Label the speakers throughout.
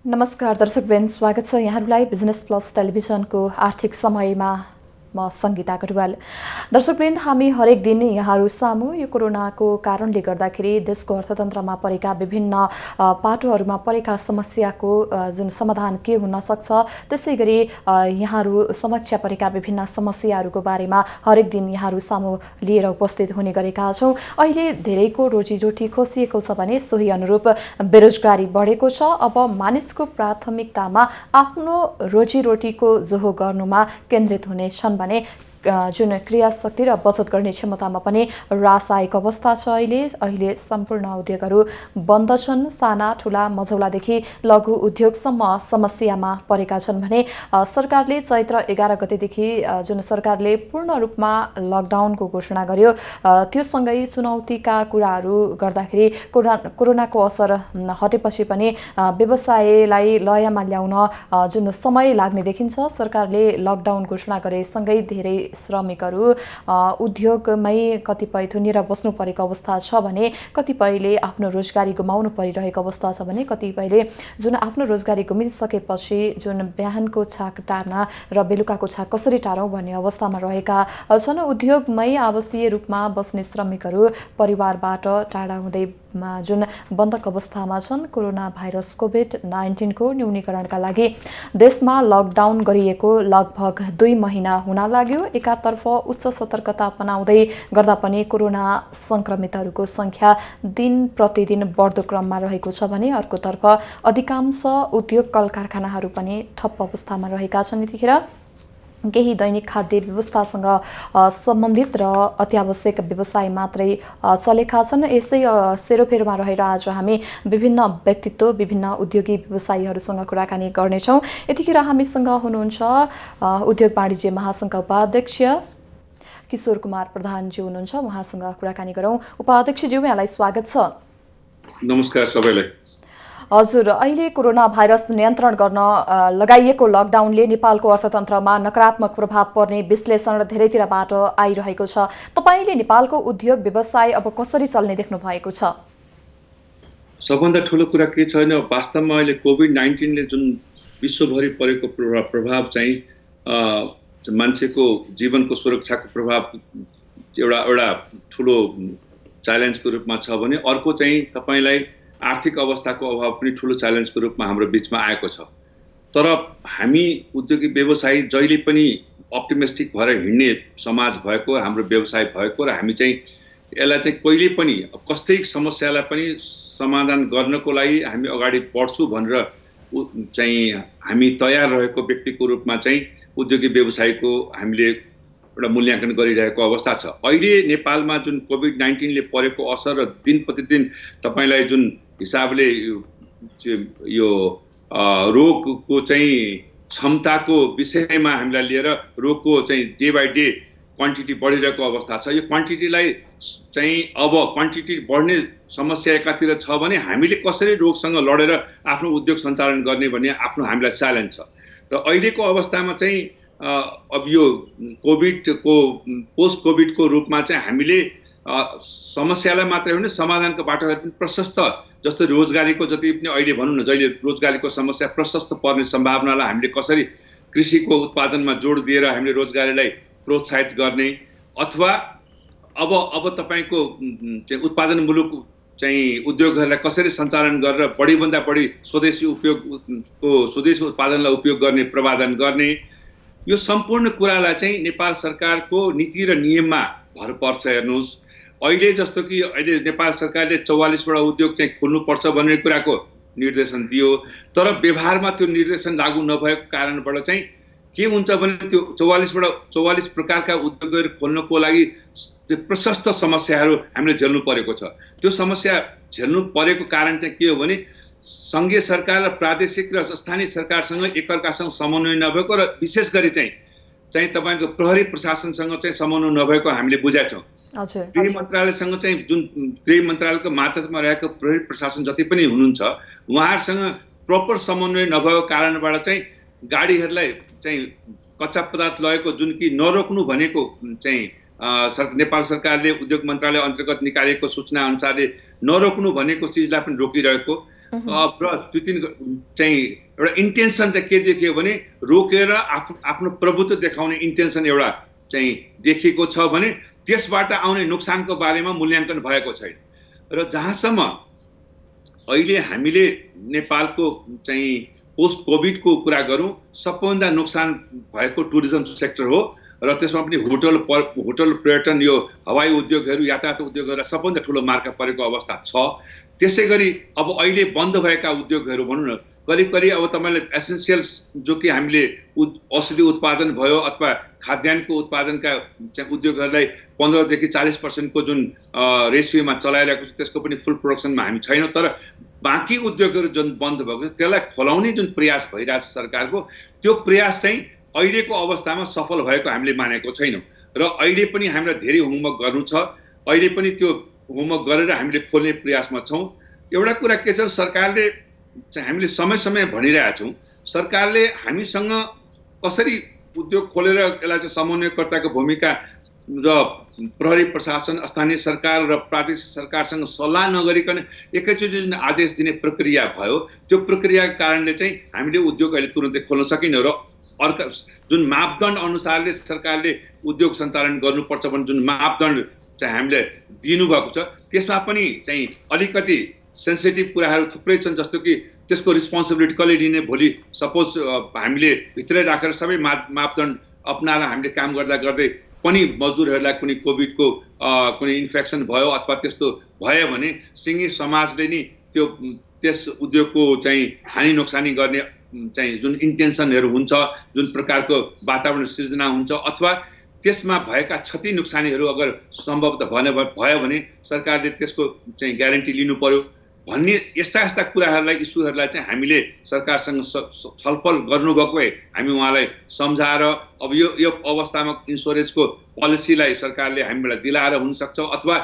Speaker 1: नमस्कार दर्शकवृन्द, स्वागत छ यहाँहरूलाई बिजनेस प्लस टेलिभिजनको आर्थिक समयमा। म सङ्गीता गढवाल। दर्शकवृन्द, हामी हरेक दिन यहाँहरू सामु यो कोरोनाको कारणले गर्दाखेरि देशको अर्थतन्त्रमा परेका विभिन्न पाटोहरूमा परेका समस्याको जुन समाधान के हुन सक्छ, त्यसैगरी यहाँहरू समक्ष परेका विभिन्न समस्याहरूको बारेमा हरेक दिन यहाँहरू सामु लिएर उपस्थित हुने गरेका छौँ। अहिले धेरैको रोजीरोटी खोसिएको छ भने सोही अनुरूप बेरोजगारी बढेको छ। अब मानिसको प्राथमिकतामा आफ्नो रोजीरोटीको जोहो गर्नुमा केन्द्रित हुनेछन् भने जुन क्रियाशक्ति र बचत गर्ने क्षमतामा पनि ह्रास आएको अवस्था छ। अहिले सम्पूर्ण उद्योगहरू बन्द छन्। साना ठुला मझौलादेखि लघु उद्योगसम्म समस्यामा परेका छन् भने सरकारले चैत्र 11 गतेदेखि जुन सरकारले पूर्ण रूपमा लकडाउनको घोषणा गर्यो, त्योसँगै चुनौतीका कुराहरू गर्दाखेरि कोरोनाको असर हटेपछि पनि व्यवसायलाई लयमा ल्याउन जुन समय लाग्ने देखिन्छ। सरकारले लकडाउन घोषणा गरेसँगै धेरै श्रमिकहरू उद्योगमै कतिपय थुनिएर बस्नु परेको अवस्था छ भने कतिपयले आफ्नो रोजगारी गुमाउनु परिरहेको अवस्था छ भने कतिपयले जुन आफ्नो रोजगारी गुमिसकेपछि जुन बिहानको छाक टार्न र बेलुकाको छाक कसरी टारौँ भन्ने अवस्थामा रहेका छन्। उद्योगमै आवासीय रूपमा बस्ने श्रमिकहरू परिवारबाट टाढा हुँदै जुन बन्धक अवस्थामा छन्। कोरोना भाइरस कोभिड-19 को न्यूनीकरणका लागि देशमा लकडाउन गरिएको लगभग 2 महिना हुन लाग्यो। एकातर्फ उच्च सतर्कता अपनाउँदै गर्दा पनि कोरोना संक्रमितहरूको संख्या दिन प्रतिदिन बढ्दो क्रममा रहेको छ भने अर्कोतर्फ अधिकांश उद्योग कल कारखानाहरू पनि ठप्प अवस्थामा रहेका छन्। यतिखेर केही दैनिक खाद्य व्यवस्थासँग सम्बन्धित र अत्यावश्यक व्यवसाय मात्रै चलेका छन्। यसै सेरोफेरोमा रहेर आज हामी विभिन्न व्यक्तित्व, विभिन्न उद्योगी व्यवसायीहरूसँग कुराकानी गर्नेछौँ। यतिखेर हामीसँग हुनुहुन्छ उद्योग वाणिज्य महासङ्घका उपाध्यक्ष किशोर कुमार प्रधानजी हुनुहुन्छ। उहाँसँग कुराकानी गरौँ। उपाध्यक्षज्यू, यहाँलाई स्वागत छ।
Speaker 2: नमस्कार सबैलाई।
Speaker 1: हजुर, अहिले कोरोना भाइरस नियन्त्रण गर्न लगाइएको लकडाउनले नेपालको अर्थतन्त्रमा नकारात्मक प्रभाव पर्ने विश्लेषण धेरैतिरबाट आइरहेको छ। तपाईले नेपालको उद्योग व्यवसाय अब कसरी चल्ने देख्नु भएको छ?
Speaker 2: सबभन्दा ठुलो कुरा के छैन, वास्तवमा अहिले कोभिड-19 ले जुन विश्वभरि परेको प्रभाव चाहिँ मान्छेको जीवनको सुरक्षाको प्रभाव एउटा ठुलो च्यालेन्जको रूपमा छ भने अर्को चाहिँ तपाईलाई आर्थिक अवस्थाको अभाव पनि ठुलो च्यालेन्जको रूपमा हाम्रो बीचमा आएको छ। तर हामी उद्योगी व्यवसायी जहिले पनि अप्टिमिस्टिक भएर हिँड्ने समाज भएको, हाम्रो व्यवसाय भएको र हामी चाहिँ यसलाई चाहिँ कहिले पनि कस्तै समस्यालाई पनि समाधान गर्नको लागि हामी अगाडि बढ्छु भनेर चाहिँ हामी तयार रहेको व्यक्तिको रूपमा चाहिँ उद्योगी व्यवसायको हामीले एउटा मूल्याङ्कन गरिरहेको अवस्था छ। अहिले नेपालमा जुन कोभिड-19 ले परेको असर र दिन प्रतिदिन तपाईलाई जुन हिसाबले यो रोगको चाहिँ क्षमताको विषयमा हामीलाई लिएर रोगको चाहिँ डे बाई डे क्वान्टिटी बढिरहेको अवस्था छ। यो क्वान्टिटीलाई चाहिँ अब क्वान्टिटी बढ्ने समस्या एकातिर छ भने हामीले कसरी रोगसँग लडेर आफ्नो उद्योग सञ्चालन गर्ने भन्ने आफ्नो हामीलाई च्यालेन्ज छ। र अहिलेको अवस्थामा चाहिँ अब यो कोभिडको पोस्ट कोभिडको रूपमा चाहिँ हामीले समस्यालाई मात्रै होइन समाधानको बाटोहरू पनि प्रशस्त, जस्तो रोजगारीको जति पनि अहिले भनौँ न, जहिले रोजगारीको समस्या प्रशस्त पर्ने सम्भावनालाई हामीले कसरी कृषिको उत्पादनमा जोड दिएर हामीले रोजगारीलाई प्रोत्साहित गर्ने, अथवा अब तपाईको चाहिँ उत्पादनमूलक चाहिँ उद्योगहरूलाई कसरी सञ्चालन गरेर बढीभन्दा बढी स्वदेशी उत्पादनलाई उपयोग गर्ने, प्रवादन गर्ने, यो सम्पूर्ण कुरालाई चाहिँ नेपाल सरकारको नीति र नियममा भर पर्छ। हेर्नुहोस्, अहिले जस्तो कि अहिले नेपाल सरकारले 44 वटा उद्योग चाहिँ खोल्नुपर्छ भन्ने कुराको निर्देशन दियो, तर व्यवहारमा त्यो निर्देशन लागू नभएको कारणबाट चाहिँ के हुन्छ भने त्यो 44 प्रकारका उद्योगहरू खोल्नको लागि प्रशस्त समस्याहरू हामीले झेल्नु परेको छ। त्यो समस्या झेल्नु परेको कारण चाहिँ के हो भने सङ्घीय सरकार र प्रादेशिक र स्थानीय सरकारसँग एकअर्कासँग समन्वय नभएको र विशेष गरी चाहिँ तपाईँको प्रहरी प्रशासनसँग चाहिँ समन्वय नभएको हामीले बुझेका छौँ। गृह मन्त्रालयसँग चाहिँ जुन गृह मन्त्रालयको मातहतमा रहेको प्रहरी प्रशासन जति पनि हुनुहुन्छ उहाँहरूसँग प्रपर समन्वय नभएको कारणबाट चाहिँ गाडीहरूलाई चाहिँ कच्चा पदार्थ लगेको जुन कि नरोक्नु भनेको चाहिँ नेपाल सरकारले उद्योग मन्त्रालय अन्तर्गत निकालेको सूचना अनुसारले नरोक्नु भनेको चिजलाई पनि रोकिरहेको र दुई तिन चाहिँ एउटा इन्टेन्सन चाहिँ के देखियो भने रोकेर आफ्नो प्रभुत्व देखाउने इन्टेन्सन एउटा चाहिँ देखिएको छ भने त्यसबाट आउने नोक्सानको बारेमा मूल्याङ्कन भएको छैन। र जहाँसम्म अहिले हामीले नेपालको चाहिँ पोस्ट कोभिडको कुरा गरौँ, सबभन्दा नोक्सान भएको टुरिज्म सेक्टर हो र त्यसमा पनि होटल पर्यटन, यो हवाई उद्योगहरू, यातायात उद्योगहरू सबभन्दा ठुलो मार्का परेको अवस्था छ। त्यसै गरी अब अहिले बन्द भएका उद्योगहरू भनौँ न, करिब अब तपाईँले एसेन्सियल्स जो कि हामीले औषधि उत्पादन भयो अथवा खाद्यान्नको उत्पादनका उद्योगहरूलाई 15 देखि 40% जुन रेसियोमा चलाइरहेको छ त्यसको पनि फुल प्रोडक्सनमा हामी छैनौँ। तर बाँकी उद्योगहरू जुन बन्द भएको छ त्यसलाई खोलाउने जुन प्रयास भइरहेको छ सरकारको, त्यो प्रयास चाहिँ अहिलेको अवस्थामा सफल भएको हामीले मानेको छैनौँ। र अहिले पनि हामीलाई धेरै होमवर्क गर्नु छ। अहिले पनि त्यो होमवर्क गरेर हामीले खोल्ने प्रयासमा छौँ। एउटा कुरा के छ, सरकारले हामीले समय भनिरहेका छौँ, सरकारले हामीसँग कसरी उद्योग खोलेर यसलाई चाहिँ समन्वयकर्ताको भूमिका र प्रहरी प्रशासन, स्थानीय सरकार र प्रादेशिक सरकारसँग सल्लाह नगरिकन एकैचोटि जुन आदेश दिने प्रक्रिया भयो, त्यो प्रक्रियाको कारणले चाहिँ हामीले उद्योग अहिले तुरन्तै खोल्न सकिनौँ। र अर्का जुन मापदण्ड अनुसारले सरकारले उद्योग सञ्चालन गर्नुपर्छ भने जुन मापदण्ड चाहिँ हामीले दिनुभएको छ त्यसमा पनि चाहिँ अलिकति सेन्सिटिभ कुराहरू थुप्रै छन्। जस्तो कि त्यसको रिस्पोन्सिबिलिटी कसले लिने, भोलि सपोज हामीले भित्रै राखेर सबै मापदण्ड अपनाएर हामीले काम गर्दै पनि मजदुरहरूलाई कुनै कोभिडको कुनै इन्फेक्सन भयो अथवा त्यस्तो भयो भने सिङ्गी समाजले नि त्यस उद्योगको चाहिँ हानि नोक्सानी गर्ने चाहिँ जुन इन्टेन्सनहरू हुन्छ, जुन प्रकारको वातावरण सिर्जना हुन्छ अथवा त्यसमा भएका क्षति नोक्सानीहरू अगर सम्भवतः भयो भने सरकारले त्यसको चाहिँ ग्यारेन्टी लिनु पर्यो भन्ने यस्ता कुराहरूलाई, इस्युहरूलाई चाहिँ हामीले सरकारसँग छलफल गर्नुभएको भए हामी उहाँलाई सम्झाएर अब यो अवस्थामा इन्सुरेन्सको पोलिसीलाई सरकारले हामीलाई दिलाएर हुनसक्छ अथवा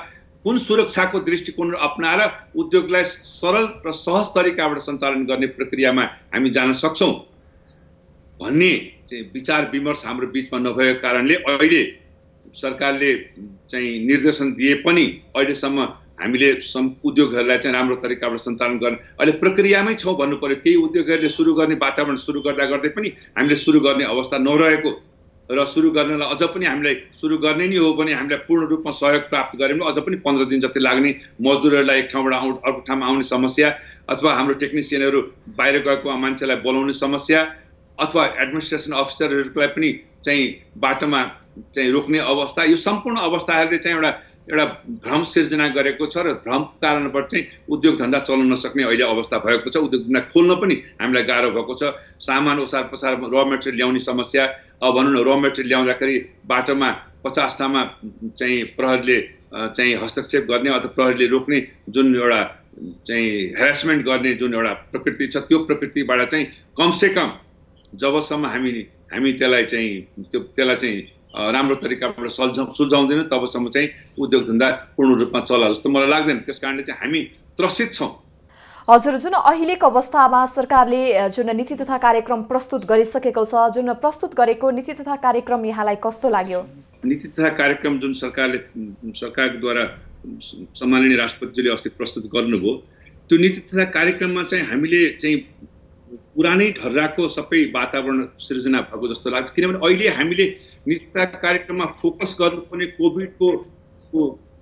Speaker 2: कुन सुरक्षाको दृष्टिकोण अपनाएर उद्योगलाई सरल र सहज तरिकाबाट सञ्चालन गर्ने प्रक्रियामा हामी जान सक्छौँ भन्ने चाहिँ विचार विमर्श हाम्रो बिचमा नभएको कारणले अहिले सरकारले चाहिँ निर्देशन दिए पनि अहिलेसम्म हामीले उद्योगहरूलाई चाहिँ राम्रो तरिकाबाट सञ्चालन गर्ने अहिले प्रक्रियामै छौँ भन्नु पर्यो। केही उद्योगहरूले सुरु गर्ने वातावरण सुरु गर्दै पनि हामीले सुरु गर्ने अवस्था नरहेको र सुरु गर्नलाई अझ पनि हामीलाई सुरु गर्ने नै हो भने हामीलाई पूर्ण रूपमा सहयोग प्राप्त गऱ्यौँ भने अझ पनि 15 दिन जति लाग्ने, मजदुरहरूलाई एक ठाउँबाट अर्को ठाउँमा आउने समस्या अथवा हाम्रो टेक्निसियनहरू बाहिर गएको मान्छेलाई बोलाउने समस्या अथवा एडमिनिस्ट्रेसन अफिसरहरूलाई पनि चाहिँ बाटोमा चाहिँ रोक्ने अवस्था, यो सम्पूर्ण अवस्थाहरूले चाहिँ एउटा भ्रम सिर्जना गरेको छ र भ्रमको कारणबाट चाहिँ उद्योग धन्दा चल्न नसक्ने अहिले अवस्था भएको छ। उद्योग धन्दा खोल्न पनि हामीलाई गाह्रो भएको छ। सामान ओसार पसार र मेटेरियल ल्याउने समस्या, अब भनौँ न र मेटेरियल ल्याउँदाखेरि बाटोमा 50 ठाउँमा चाहिँ प्रहरीले चाहिँ हस्तक्षेप गर्ने अथवा प्रहरीले रोक्ने जुन एउटा चाहिँ हेरासमेन्ट गर्ने जुन एउटा प्रकृति छ, त्यो प्रकृतिबाट चाहिँ कमसेकम जबसम्म हामी त्यसलाई चाहिँ राम्रो तरिकाबाट सुल्झाउँदैन तबसम्म चाहिँ उद्योग धन्दा पूर्ण रूपमा चला जस्तो मलाई लाग्दैन। त्यस कारणले चाहिँ हामी त्रसित छौँ।
Speaker 1: हजुर, जुन अहिलेको अवस्थामा सरकारले जुन नीति तथा कार्यक्रम प्रस्तुत गरिसकेको छ, जुन प्रस्तुत गरेको नीति तथा कार्यक्रम यहाँलाई कस्तो लाग्यो?
Speaker 2: नीति तथा कार्यक्रम जुन सरकारद्वारा सम्माननीय राष्ट्रपतिले अस्ति प्रस्तुत गर्नुभयो, त्यो नीति तथा कार्यक्रममा चाहिँ हामीले चाहिँ पुरानै ढर्राको सबै वातावरण सिर्जना भएको जस्तो लाग्छ। किनभने अहिले हामीले नीति तथा कार्यक्रममा फोकस गर्नुपर्ने कोभिडको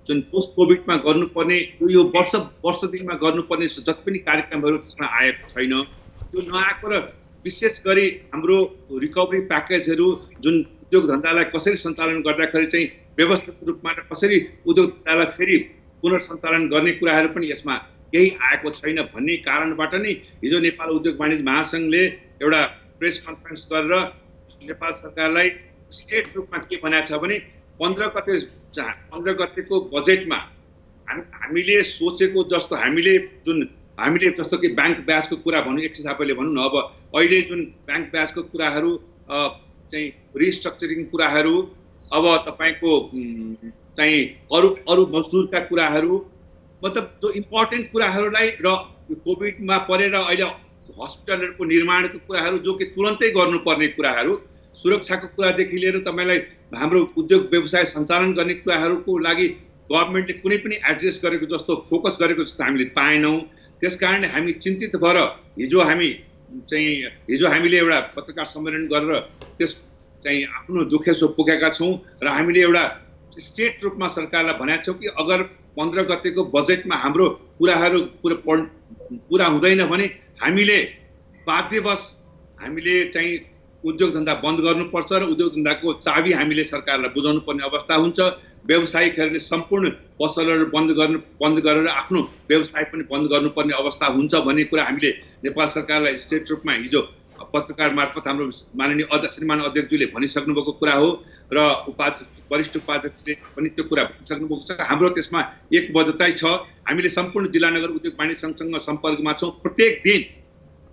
Speaker 2: जुन पोस्ट कोभिडमा गर्नुपर्ने यो वर्ष दिनमा गर्नुपर्ने जति पनि कार्यक्रमहरू त्यसमा आएको छैन। त्यो नआएको र विशेष गरी हाम्रो रिकभरी प्याकेजहरू जुन उद्योग धन्दालाई कसरी सञ्चालन गर्दाखेरि चाहिँ व्यवस्थित रूपमा कसरी उद्योग धन्दालाई फेरि पुनर्सञ्चालन गर्ने कुराहरू पनि यसमा केही आएको छैन भन्ने कारणबाट नै हिजो नेपाल उद्योग वाणिज्य महासङ्घले एउटा प्रेस कन्फरेन्स गरेर नेपाल सरकारलाई स्टेट रूपमा के भनेको छ भने 15 गतेको बजेटमा हामीले सोचेको जस्तो हामीले जस्तो कि ब्याङ्क ब्याजको कुरा भनौँ, एक हिसाबले भनौँ न, अब अहिले जुन ब्याङ्क ब्याजको कुराहरू चाहिँ रिस्ट्रक्चरिङ कुराहरू, अब तपाईँको चाहिँ अरू मजदुरका कुराहरू, मतलब जो इम्पोर्टेन्ट कुराहरूलाई र कोभिडमा परेर अहिले हस्पिटलहरूको निर्माणको कुराहरू जो कि तुरन्तै गर्नुपर्ने कुराहरू, सुरक्षाको कुरादेखि लिएर तपाईँलाई हाम्रो उद्योग व्यवसाय सञ्चालन गर्ने कुराहरूको लागि गभर्मेन्टले कुनै पनि एड्रेस गरेको जस्तो फोकस गरेको जस्तो हामीले पाएनौँ। त्यसकारणले हामी चिन्तित भएर हिजो हामीले एउटा पत्रकार सम्मेलन गरेर त्यस चाहिँ आफ्नो दुखेसो पुगेका छौँ र हामीले एउटा स्टेट रूपमा सरकारलाई भनेका छौँ कि अगर 15 गतेको बजेटमा हाम्रो कुराहरू पुरा हुँदैन भने हामीले बाध्यवश हामीले चाहिँ उद्योग धन्दा बन्द गर्नुपर्छ र उद्योग धन्दाको चाबी हामीले सरकारलाई बुझाउनु पर्ने अवस्था हुन्छ। व्यवसायिकहरूले सम्पूर्ण पसलहरू बन्द गरेर आफ्नो व्यवसाय पनि बन्द गर्नुपर्ने अवस्था हुन्छ भन्ने कुरा हामीले नेपाल सरकारलाई स्टेट रूपमा हिजो पत्रकार मार्फत हाम्रो माननीय श्रीमान अध्यक्षज्यूले भनिसक्नु भएको कुरा हो र वरिष्ठ उपाध्यक्षले पनि त्यो कुरा भनिसक्नु भएको छ। हाम्रो त्यसमा एकबद्धता छ। हामीले सम्पूर्ण जिल्ला नगर उद्योग वाणिज्य सङ्घसँग सम्पर्कमा छौँ। प्रत्येक दिन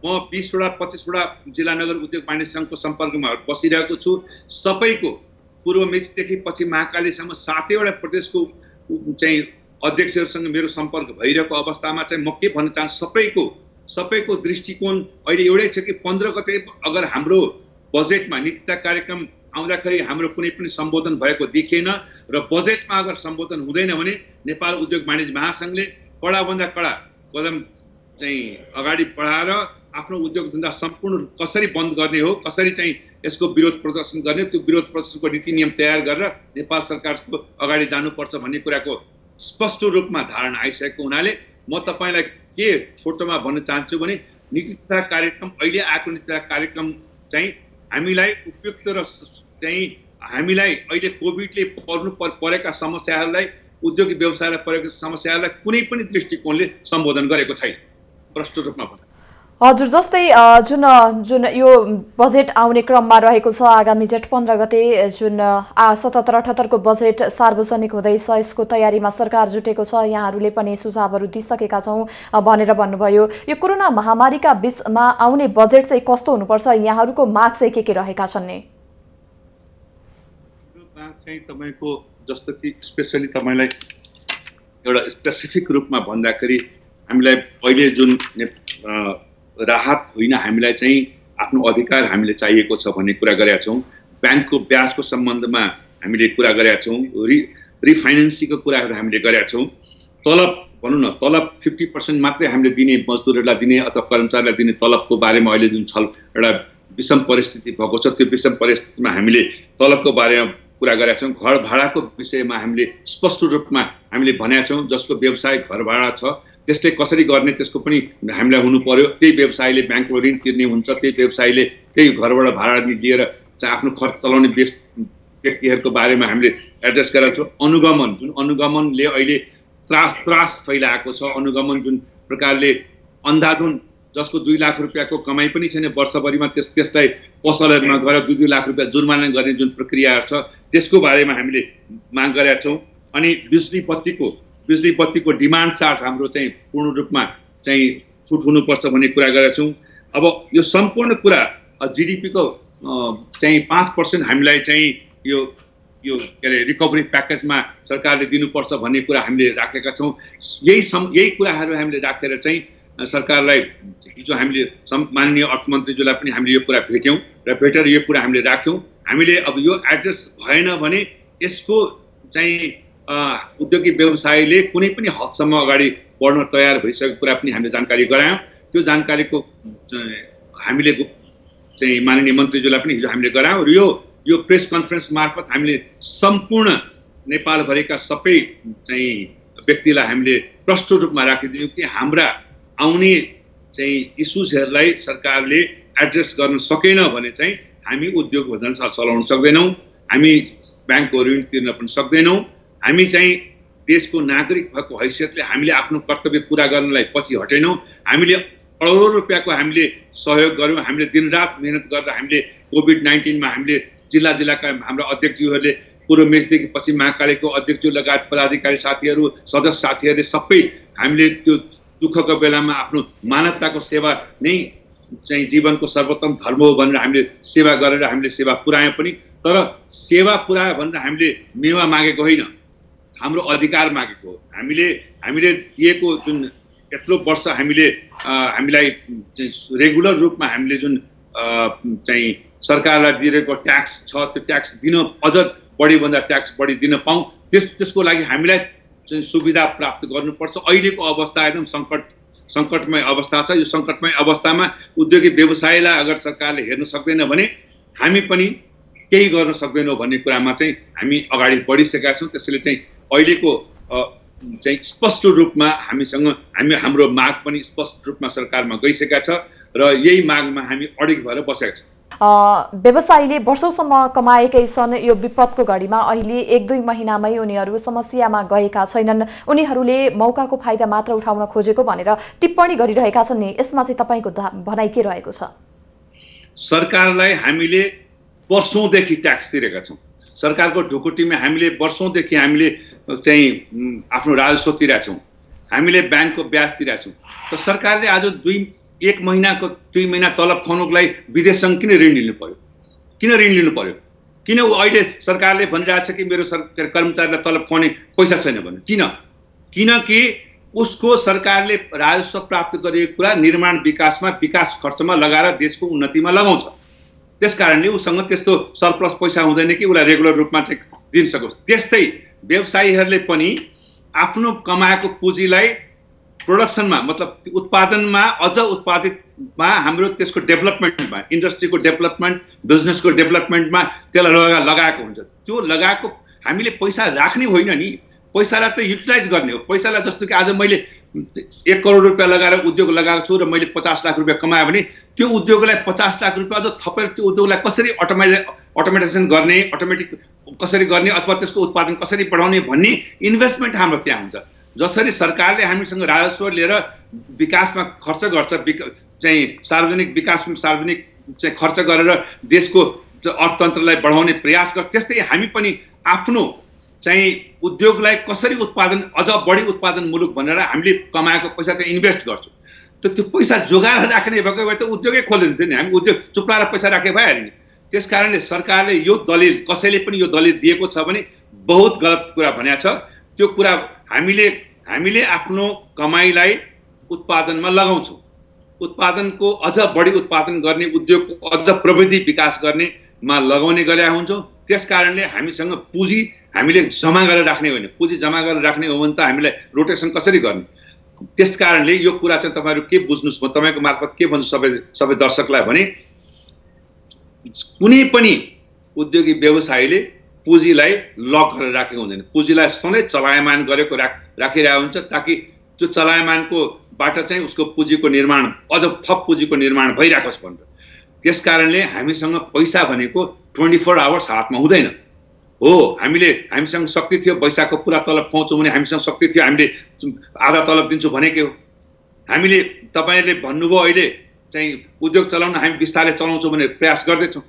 Speaker 2: म 20 वटा 25 वटा जिल्ला नगर उद्योग वाणिज्य सङ्घको सम्पर्कमा बसिरहेको छु। सबैको पूर्व मेचीदेखि पछि महाकालीसम्म 7 वटा प्रदेशको चाहिँ अध्यक्षहरूसँग मेरो सम्पर्क भइरहेको अवस्थामा चाहिँ म के भन्न चाहन्छु, सबैको दृष्टिकोण अहिले एउटै छ कि 15 गते अगर हाम्रो बजेटमा नीतिता कार्यक्रम आउँदाखेरि हाम्रो कुनै पनि सम्बोधन भएको देखिएन र बजेटमा अगर सम्बोधन हुँदैन भने नेपाल उद्योग वाणिज्य महासङ्घले कडाभन्दा कडा कदम चाहिँ अगाडि बढाएर आफ्नो उद्योग धन्दा सम्पूर्ण कसरी बन्द गर्ने हो, कसरी चाहिँ यसको विरोध प्रदर्शन गर्ने, त्यो विरोध प्रदर्शनको नीति नियम तयार गरेर नेपाल सरकारको अगाडि जानुपर्छ भन्ने कुराको स्पष्ट रूपमा धारणा आइसकेको हुनाले म तपाईलाई के छोटोमा भन्न चाहन्छु भने नीति तथा कार्यक्रम अहिले आएको नीति तथा कार्यक्रम चाहिँ हामीलाई उपयुक्त र चाहिँ हामीलाई अहिले कोभिडले परेका समस्याहरूलाई उद्योग व्यवसायलाई परेका समस्याहरूलाई कुनै पनि दृष्टिकोणले सम्बोधन गरेको छैन प्रष्ट रूपमा भन्नु।
Speaker 1: हजुर, जस्तै जुन यो बजेट आउने क्रममा रहेको छ, आगामी जेठ 15 गते जुन 77-78 को बजेट सार्वजनिक हुँदैछ, यसको तयारीमा सरकार जुटेको छ। यहाँहरूले पनि सुझावहरू दिइसकेका छौँ भनेर भन्नुभयो। यो कोरोना महामारीका बीचमा आउने बजेट चाहिँ कस्तो हुनुपर्छ, यहाँहरूको माग चाहिँ के रहेका छन् नि?
Speaker 2: माग चाहिँ तपाईको जस्तो कि स्पेशली तपाईलाई एउटा स्पेसिफिक रूपमा भन्दाखेरि हामीलाई अहिले जुन राहत होइन, हामीलाई चाहिँ आफ्नो अधिकार हामीले चाहिएको छ भन्ने कुरा गरेका छौँ। ब्याङ्कको ब्याजको सम्बन्धमा हामीले कुरा गरेका छौँ। रिफाइनेन्सिङको कुराहरू हामीले गरेका छौँ। तलब भनौँ न, तलब 50% मात्रै हामीले दिने, मजदुरहरूलाई दिने अथवा कर्मचारीलाई दिने तलबको बारेमा अहिले जुन एउटा विषम परिस्थिति भएको छ, त्यो विषम परिस्थितिमा हामीले तलबको बारेमा कुरा गरेका छौँ। घर भाडाको विषयमा हामीले स्पष्ट रूपमा हामीले भनेका छौँ। जसको व्यवसाय घर भाडा छ त्यसले कसरी गर्ने त्यसको पनि हामीलाई हुनु पर्यो। त्यही व्यवसायले ब्याङ्कको ऋण तिर्ने हुन्छ, त्यही व्यवसायले त्यही घरबाट भाडा लिएर चाहिँ आफ्नो खर्च चलाउने व्यक्तिहरूको बारेमा हामीले एड्रेस गरेका छौँ। अनुगमन, जुन अनुगमनले अहिले त्रास फैलाएको छ, अनुगमन जुन प्रकारले अन्धाधुन जसको 2 लाख रुपियाँको कमाइ पनि छैन वर्षभरिमा त्यसलाई पसलहरूमा गएर 2-2 लाख रुपियाँ जुर्माना गर्ने जुन प्रक्रियाहरू छ त्यसको बारेमा हामीले माग गरेका छौँ। अनि बिजुली बत्तीको डिमान्ड चार्ज हाम्रो चाहिँ पूर्ण रूपमा चाहिँ छुट हुनुपर्छ भन्ने कुरा गरेका छौँ। अब यो सम्पूर्ण कुरा जीडीपीको चाहिँ 5% हामीलाई चाहिँ यो के अरे रिकभरी प्याकेजमा सरकारले दिनुपर्छ भन्ने कुरा हामीले राखेका छौँ। यही कुराहरू हामीले राखेर चाहिँ सरकारलाई हिजो हामीले माननीय अर्थमन्त्रीज्यूलाई पनि हामीले यो कुरा भेट्यौँ र भेटेर यो कुरा हामीले राख्यौँ। हामीले अब यो एड्रेस भएन भने यसको चाहिँ उद्योगिक व्यवसायले कुनै पनि हदसम्म अगाडि बढ्न तयार भइसकेको कुरा पनि हामीले जानकारी गरायौँ। त्यो जानकारीको हामीले चाहिँ माननीय मन्त्रीज्यूलाई पनि हिजो हामीले गरायौँ र यो प्रेस कन्फरेन्स मार्फत हामीले सम्पूर्ण नेपालभरिका सबै चाहिँ व्यक्तिलाई हामीले प्रष्ट रूपमा राखिदियौँ कि हाम्रा आउने चाहिँ इस्युजहरूलाई सरकारले एड्रेस गर्न सकेन भने चाहिँ हामी उद्योग धन्दा चलाउन सक्दैनौँ, हामी ब्याङ्कको ऋण तिर्न पनि सक्दैनौँ। हामी चाहिँ देशको नागरिक भएको हैसियतले हामीले आफ्नो कर्तव्य पुरा गर्नलाई पछि हटेनौँ। हामीले करोडौँ रुपियाँको हामीले सहयोग गऱ्यौँ। हामीले दिनरात मेहनत गरेर हामीले कोभिड-19 मा हामीले जिल्लाका हाम्रा अध्यक्षज्यूहरूले पूर्व मेचीदेखि पश्चिम महाकालीको अध्यक्षज्यू लगायत पदाधिकारी साथीहरू, सदस्य साथीहरूले सबै हामीले त्यो दुःखको बेलामा आफ्नो मानवताको सेवा नै चाहिँ जीवनको सर्वोत्तम धर्म हो भनेर हामीले सेवा गरेर हामीले सेवा पुर्यायौँ पनि। तर सेवा पुर्यायो भनेर हामीले मेवा मागेको होइन, हाम्रो अधिकार मागेको हो। हामीले दिएको जुन यत्रो वर्ष हामीलाई रेगुलर रूपमा हामीले जुन चाहिँ सरकारलाई दिएको ट्याक्स छ त्यो ट्याक्स दिन अझ बढीभन्दा ट्याक्स बढी दिन पाऊँ, त्यसको लागि हामीलाई चाहिँ सुविधा प्राप्त गर्नुपर्छ। अहिलेको अवस्था एकदम सङ्कटमय अवस्था छ। यो सङ्कटमय अवस्थामा उद्योगी व्यवसायलाई अगर सरकारले हेर्न सक्दैन भने हामी पनि केही गर्न सक्दैनौँ भन्ने कुरामा चाहिँ हामी अगाडि बढिसकेका छौँ। त्यसैले चाहिँ अहिलेको चाहिँ स्पष्ट रूपमा हाम्रो माग पनि स्पष्ट रूपमा सरकारमा गइसकेका छ र यही मागमा हामी अडिग भएर बसेका छौँ।
Speaker 1: व्यवसायीले वर्षौंसम्म कमाएकै छन्। यो विपदको घडीमा अहिले 1-2 महिनामै उनीहरू समस्यामा गएका छैनन्। उनीहरूले मौकाको फाइदा मात्र उठाउन खोजेको भनेर टिप्पणी गरिरहेका छन् नि, यसमा चाहिँ तपाईँको भनाइ के रहेको छ?
Speaker 2: सरकारलाई हामीले वर्षौंदेखि ट्याक्स तिरेका छौँ। सरकारको ढुकुटीमा हामीले वर्षौंदेखि हामीले चाहिँ आफ्नो राजस्व तिरेका छौँ। हामीले ब्याङ्कको ब्याज तिरेका छौँ। त सरकारले आज 2 महिना तलब खुवाउनुको लागि विदेशसँग किन ऋण लिनु पर्यो? किन अहिले सरकारले भनिरहेछ कि मेरो कर्मचारीलाई तलब खुवाउने पैसा छैन भने? किनकि उसको सरकारले राजस्व प्राप्त गरेको कुरा निर्माण विकासमा, विकास खर्चमा लगाएर देशको उन्नतिमा लगाउँछ। त्यसकारणले उसँग त्यस्तो सरप्लस पैसा हुँदैन कि उसलाई रेगुलर रूपमा चाहिँ दिन सकोस्। त्यस्तै व्यवसायीहरूले पनि आफ्नो कमाएको पुँजीलाई प्रोडक्सनमा, मतलब उत्पादनमा, अझ उत्पादितमा, हाम्रो त्यसको डेभलपमेन्टमा, इन्डस्ट्रीको डेभलपमेन्ट, बिजनेसको डेभलपमेन्टमा त्यसलाई लगाएको हुन्छ। त्यो लगाएको हामीले पैसा राख्ने होइन नि, पैसालाई त युटिलाइज गर्ने हो। पैसालाई जस्तो कि आज मैले 1 करोड रुपियाँ लगाएर उद्योग लगाएको छु र मैले 50 लाख रुपियाँ कमाएँ भने त्यो उद्योगलाई 50 लाख रुपियाँ अझ थपेर त्यो उद्योगलाई कसरी अटोमेटाइजेसन गर्ने, अटोमेटिक कसरी गर्ने अथवा त्यसको उत्पादन कसरी बढाउने भन्ने इन्भेस्टमेन्ट हाम्रो त्यहाँ हुन्छ। जसरी सरकारले हामीसँग राजस्व लिएर विकासमा खर्च गर्छ, चाहिँ सार्वजनिक विकासमा सार्वजनिक चाहिँ खर्च गरेर देशको अर्थतन्त्रलाई बढाउने प्रयास गर्छ, त्यस्तै हामी पनि आफ्नो चाहिँ उद्योगलाई कसरी अझ बढी उत्पादन मुलुक भनेर हामीले कमाएको पैसा त इन्भेस्ट गर्छौँ। त्यो पैसा जोगाएर राख्ने भएको भए त उद्योगै खोलिदिन्थ्यो नि, हामी उद्योग चुप्लाएर पैसा राखे भइहाल्यो नि। त्यस कारणले सरकारले यो दलिल, कसैले पनि यो दलिल दिएको छ भने बहुत गलत कुरा भनेको छ। त्यो कुरा हामीले आफ्नो कमाइलाई उत्पादनमा लगाउँछौँ। उत्पादनको अझ बढी उत्पादन गर्ने, उद्योगको अझ प्रविधि विकास गर्नेमा लगाउने गरेका हुन्छौँ। त्यस कारणले हामीसँग पुँजी हामीले जम्मा गरेर राख्ने होइन। पुँजी जम्मा गरेर राख्ने हो भने त हामीलाई रोटेसन कसरी गर्ने? त्यस कारणले यो कुरा चाहिँ तपाईँहरू के बुझ्नुहोस्, म तपाईँको मार्फत के भन्छु सबै दर्शकलाई भने कुनै पनि उद्योगी व्यवसायीले पुँजीलाई लक गरेर राखेको हुँदैन। पुँजीलाई सधैँ चलायमान गरेको राखिरहेको हुन्छ, ताकि त्यो चलायमानकोबाट चाहिँ उसको पुँजीको निर्माण, अझ थप पुँजीको निर्माण भइरहेको छ भनेर। त्यस कारणले हामीसँग पैसा भनेको 24 आवर्स हातमा हुँदैन हो। हामीसँग शक्ति थियो वैशाखको पुरा तलब पाउँछौँ भने हामीसँग शक्ति थियो हामीले आधा तलब दिन्छु भनेकै हो। हामीले तपाईँले भन्नुभयो अहिले चाहिँ उद्योग चलाउन हामी बिस्तारै चलाउँछौँ भने प्रयास गर्दैछौँ।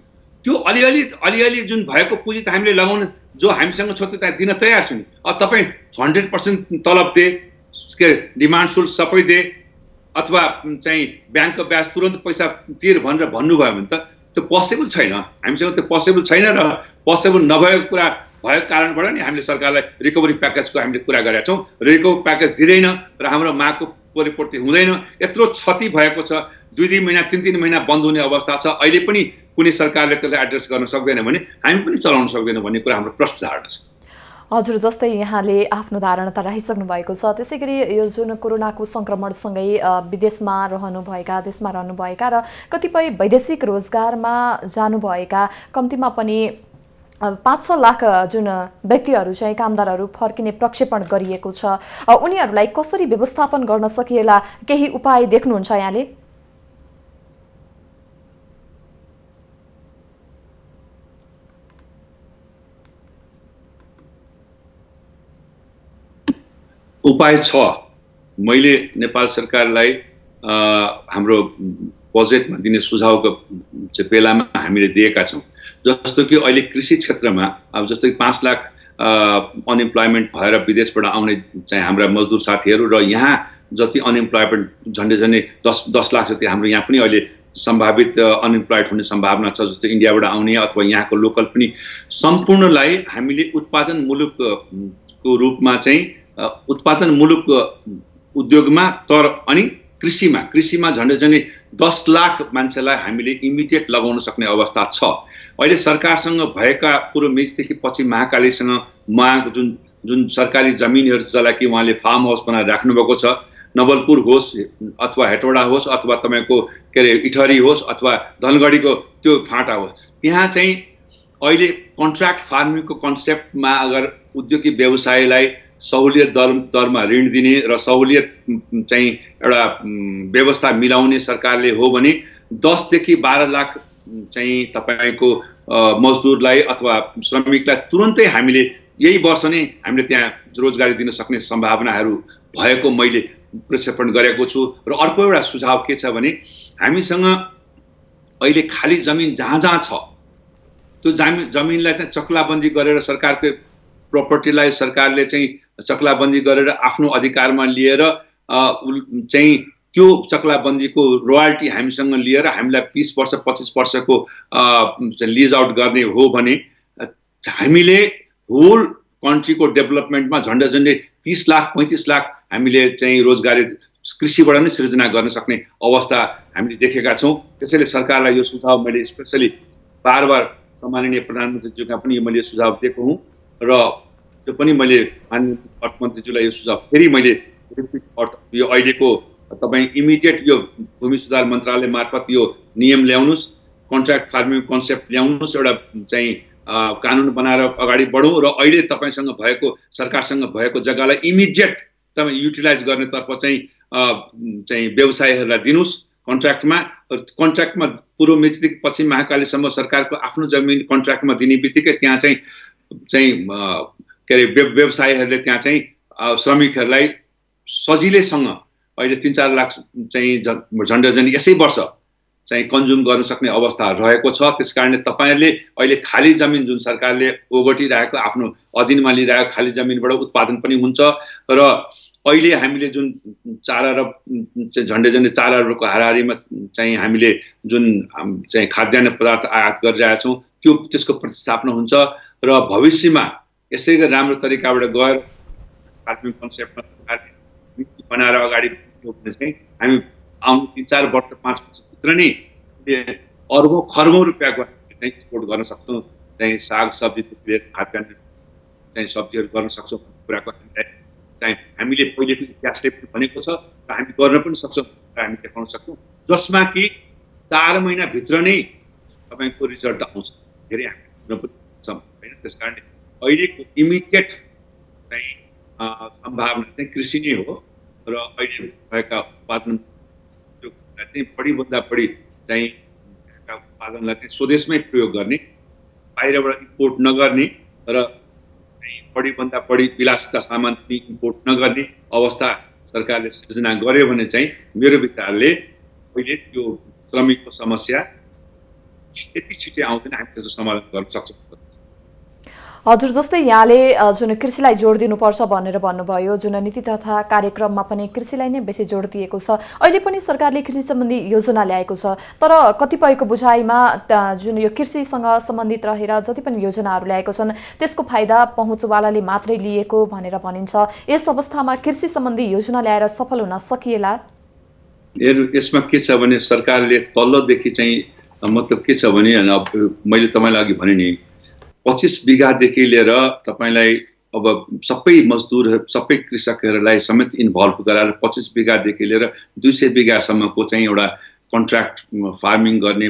Speaker 2: त्यो अलिअलि जुन भएको पुँजी त हामीले लगाउन, जो हामीसँग छ त्यो त दिन तयार छु नि। अब तपाईँ 100% तलब दे, डिमान्ड शुल्क सबै दे, अथवा चाहिँ ब्याङ्कको ब्याज तुरन्त पैसा तिर भनेर भन्नुभयो भने त त्यो पोसिबल छैन। हामीसँग त्यो पोसिबल छैन र पोसिबल नभएको कुरा भएको कारणबाट नि हामीले सरकारलाई रिकभरी प्याकेजको हामीले कुरा गरेका छौँ। रिकभरी प्याकेज दिँदैन र हाम्रो मागको परिपूर्ति हुँदैन। यत्रो क्षति भएको छ, 2-2 महिना 3-3 महिना बन्द हुने अवस्था छ। अहिले पनि कुनै सरकारले त्यसलाई एड्रेस गर्न सक्दैन भने हामी पनि चलाउन सक्दैनौँ भन्ने कुरा हाम्रो प्रश्न धारणा छ।
Speaker 1: हजुर, जस्तै यहाँले आफ्नो धारणा त राखिसक्नु भएको छ, त्यसै गरी यो जुन कोरोनाको सङ्क्रमणसँगै विदेशमा रहनुभएका, देशमा रहनुभएका र कतिपय वैदेशिक रोजगारमा जानुभएका कम्तीमा पनि 5-6 लाख जुन व्यक्तिहरू चाहिँ कामदारहरू फर्किने प्रक्षेपण गरिएको छ, उनीहरूलाई कसरी व्यवस्थापन गर्न सकिएला, केही उपाय देख्नुहुन्छ यहाँले?
Speaker 2: उपाय छ। मैले नेपाल सरकारलाई हाम्रो बजेटमा दिने सुझावको बेलामा हामीले दिएका छौँ। जस्तो कि अहिले कृषि क्षेत्रमा अब जस्तो कि 5 लाख अनइम्प्लोइमेन्ट भएर विदेशबाट आउने चाहिँ हाम्रा मजदुर साथीहरू र यहाँ जति अनइम्प्लोइमेन्ट झन्डै 10 लाख जति हाम्रो यहाँ पनि अहिले सम्भावित अनइम्प्लोइड हुने सम्भावना छ। जस्तो इन्डियाबाट आउने अथवा यहाँको लोकल पनि सम्पूर्णलाई हामीले उत्पादन मुलुकको रूपमा चाहिँ उत्पादन मुलुक उद्योगमा तर अनि कृषिमा झन्डै 10 लाख मान्छेलाई हामीले इमिडिएट लगाउन सक्ने अवस्था छ। अहिले सरकारसँग भएका पूर्व मेचदेखि पछि महाकालीसँग जुन सरकारी जमिनहरू जसलाई कि उहाँले फार्म हाउस बनाएर राख्नुभएको छ नवलपुर होस् अथवा हेटौडा होस् अथवा तपाईँको के अरे इटहरी होस् अथवा धनगढीको त्यो फाँटा होस्, त्यहाँ चाहिँ अहिले कन्ट्र्याक्ट फार्मिङको कन्सेप्टमा अगर उद्योगी व्यवसायलाई सहुलियत दरमा ऋण दिने र सहुलियत चाहिँ एउटा व्यवस्था मिलाउने सरकारले हो भने 10 देखि 12 लाख चाहिँ तपाईँको मजदुरलाई अथवा श्रमिकलाई तुरन्तै हामीले यही वर्ष नै हामीले त्यहाँ रोजगारी दिन सक्ने सम्भावनाहरू भएको मैले प्रक्षेपण गरेको छु। र अर्को एउटा सुझाव के छ भने हामीसँग अहिले खाली जमिन जहाँ जहाँ छ त्यो जमिनलाई चाहिँ चक्लाबन्दी गरेर सरकारको प्रपर्टीलाई सरकारले चाहिँ चक्लाबन्दी गरेर आफ्नो अधिकारमा लिएर चाहिँ त्यो चक्लाबन्दीको रोयल्टी हामीसँग लिएर हामीलाई 20 वर्ष 25 वर्षको लिज आउट गर्ने हो भने हामीले होल कन्ट्रीको डेभलपमेन्टमा झन्डै 30 लाख 35 लाख हामीले चाहिँ रोजगारी कृषिबाट नै सृजना गर्न सक्ने अवस्था हामीले देखेका छौँ। त्यसैले सरकारलाई यो सुझाव मैले स्पेसली बार सम्माननीय प्रधानमन्त्रीज्यूका पनि मैले सुझाव दिएको हुँ र त्यो पनि मैले माननीय अर्थमन्त्रीज्यूलाई यो सुझाव फेरि मैले यो अहिलेको तपाईँ इमिडिएट यो भूमि सुधार मन्त्रालय मार्फत यो नियम ल्याउनुहोस्, कन्ट्र्याक्ट फार्मिङ कन्सेप्ट ल्याउनुहोस्, एउटा चाहिँ कानुन बनाएर अगाडि बढौँ र अहिले तपाईँसँग भएको सरकारसँग भएको जग्गालाई इमिडिएट तपाईँ युटिलाइज गर्नेतर्फ चाहिँ व्यवसायीहरूलाई दिनुहोस् कन्ट्र्याक्टमा पूर्व मेचीदेखि पश्चिम महाकालीसम्म सरकारको आफ्नो जमिन कन्ट्र्याक्टमा दिने बित्तिकै त्यहाँ चाहिँ के अरे व्यवसायीहरूले त्यहाँ चाहिँ श्रमिकहरूलाई सजिलैसँग अहिले 3-4 लाख चाहिँ झन्डै यसै वर्ष चाहिँ कन्ज्युम गर्न सक्ने अवस्था रहेको छ। त्यसकारणले तपाईँहरूले अहिले खाली जमिन जुन सरकारले ओगटिरहेको आफ्नो अधीनमा लिइरहेको खाली जमिनबाट उत्पादन पनि हुन्छ र अहिले हामीले जुन चारा र झन्डै 4 अरबको हाराहारीमा चाहिँ हामीले जुन चाहिँ खाद्यान्न पदार्थ आयात गरिरहेका छौँ त्यसको प्रतिस्थापना हुन्छ र भविष्यमा यसै गरी राम्रो तरिकाबाट गएर फार्मिङ कन्सेप्टमा बनाएर अगाडि बढ्ने चाहिँ हामी आउने 3-4 वर्ष 5 वर्षभित्र नै अरबौं खरबौं रुपियाँको चाहिँ एक्सपोर्ट गर्न सक्छौँ। चाहिँ साग सब्जीदेखि लिएर खाद्यान्न चाहिँ सब्जीहरू गर्न सक्छौँ कुराको चाहिँ हामीले पहिलेको इतिहासले पनि भनेको छ र हामी गर्न पनि सक्छौँ र हामी देखाउन सक्छौँ जसमा कि 4 महिनाभित्र नै तपाईँको रिजल्ट आउँछ। धेरै हामी होइन त्यस कारणले अहिलेको इमिडिएट चाहिँ सम्भावना चाहिँ कृषि नै हो र अहिले भएका उत्पादन चाहिँ बढीभन्दा बढी चाहिँ उत्पादनलाई चाहिँ स्वदेशमै प्रयोग गर्ने, बाहिरबाट इम्पोर्ट नगर्ने र बढीभन्दा बढी विलासिता सामान पनि इम्पोर्ट नगर्ने अवस्था सरकारले सृजना गर्यो भने चाहिँ मेरो विचारले अहिले त्यो श्रमिकको समस्या यति छिटै आउँदैन, हामी त्यसको समाधान गर्न सक्छौँ।
Speaker 1: हजुर, जस्तै यहाँले जुन कृषिलाई जोड दिनुपर्छ भनेर भन्नुभयो, जुन नीति तथा कार्यक्रममा पनि कृषिलाई नै बेसी जोड दिएको छ। अहिले पनि सरकारले कृषि सम्बन्धी योजना ल्याएको छ, तर कतिपयको बुझाइमा जुन यो कृषिसँग सम्बन्धित रहेर जति पनि योजनाहरू ल्याएको छन् त्यसको फाइदा पहुँचवालाले मात्रै लिएको भनेर भनिन्छ। यस अवस्थामा कृषि सम्बन्धी योजना ल्याएर सफल हुन सकिएला?
Speaker 2: यसमा के छ भने सरकारले तल्लोदेखि चाहिँ मतलब के छ भने मैले तपाईँलाई अघि भने नि 25 बिघादेखि लिएर तपाईँलाई अब सबै मजदुर सबै कृषकहरूलाई समेत इन्भल्भ गराएर 25 बिघादेखि लिएर 200 बिघासम्मको चाहिँ एउटा कन्ट्र्याक्ट फार्मिङ गर्ने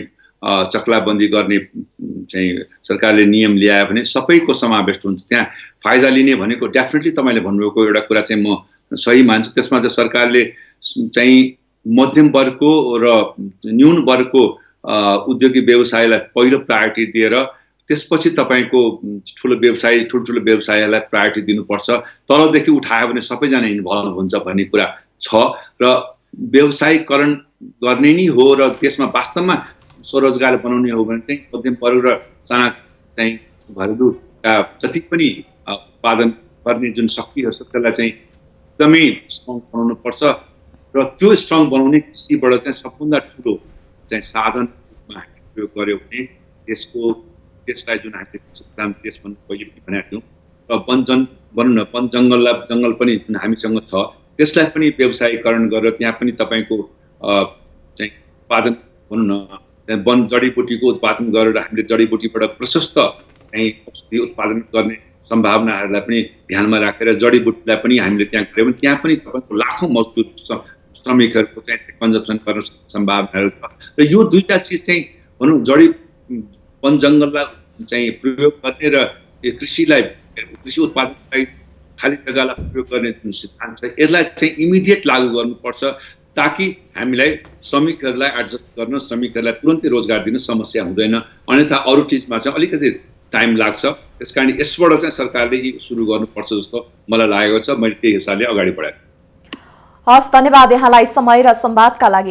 Speaker 2: चक्लाबन्दी गर्ने चाहिँ सरकारले नियम ल्यायो भने सबैको समावेश हुन्छ। त्यहाँ फाइदा लिने भनेको डेफिनेटली तपाईँले भन्नुभएको एउटा कुरा चाहिँ म सही मान्छु। त्यसमा चाहिँ सरकारले चाहिँ मध्यम वर्गको र न्यून वर्गको उद्योगी व्यवसायलाई पहिलो प्रायोरिटी दिएर त्यसपछि तपाईँको ठुलो व्यवसायलाई प्रायोरिटी दिनुपर्छ। तलदेखि उठायो भने सबैजना इन्भल्भ हुन्छ भन्ने कुरा छ र व्यवसायीकरण गर्ने नै हो र त्यसमा वास्तवमा स्वरोजगार बनाउने हो भने चाहिँ मध्यम वर्ग र साना चाहिँ घरेलुका जति पनि उत्पादन गर्ने जुन शक्तिहरू छ त्यसलाई चाहिँ एकदमै स्ट्रङ बनाउनु पर्छ र त्यो स्ट्रङ बनाउने कृषिबाट चाहिँ सबभन्दा ठुलो चाहिँ साधनमा प्रयोग गर्यो भने त्यसलाई जुन हामीले देश भन्नु पहिले पनि भनेको थियौँ र भनौँ न जङ्गल पनि जुन हामीसँग छ त्यसलाई पनि व्यवसायीकरण गरेर त्यहाँ पनि तपाईँको चाहिँ उत्पादन भनौँ न वन जडीबुटीको उत्पादन गरेर हामीले जडीबुटीबाट प्रशस्त चाहिँ औषधि उत्पादन गर्ने सम्भावनाहरूलाई पनि ध्यानमा राखेर जडीबुटीलाई पनि हामीले त्यहाँ गऱ्यौँ भने त्यहाँ पनि तपाईँको लाखौँ मजदुर श्रमिकहरूको चाहिँ कन्जम्सन गर्न सक्ने सम्भावनाहरू छ र यो दुईटा चिज चाहिँ भनौँ जडी वन जङ्गललाई चाहिँ प्रयोग गर्ने र कृषि उत्पादनलाई खाली जग्गालाई प्रयोग गर्ने जुन सिद्धान्त छ यसलाई चाहिँ इमिडिएट लागू गर्नुपर्छ ताकि हामीलाई श्रमिकहरूलाई एडजस्ट गर्न श्रमिकहरूलाई तुरन्तै रोजगार दिन समस्या हुँदैन अन्यथा अरू चिजमा चाहिँ अलिकति टाइम लाग्छ त्यसकारण यसबाट चाहिँ सरकारले सुरु गर्नुपर्छ जस्तो मलाई लागेको छ मैले त्यही हिसाबले अगाडि बढाएँ
Speaker 1: हस् धन्यवाद यहाँलाई समय र संवादका लागि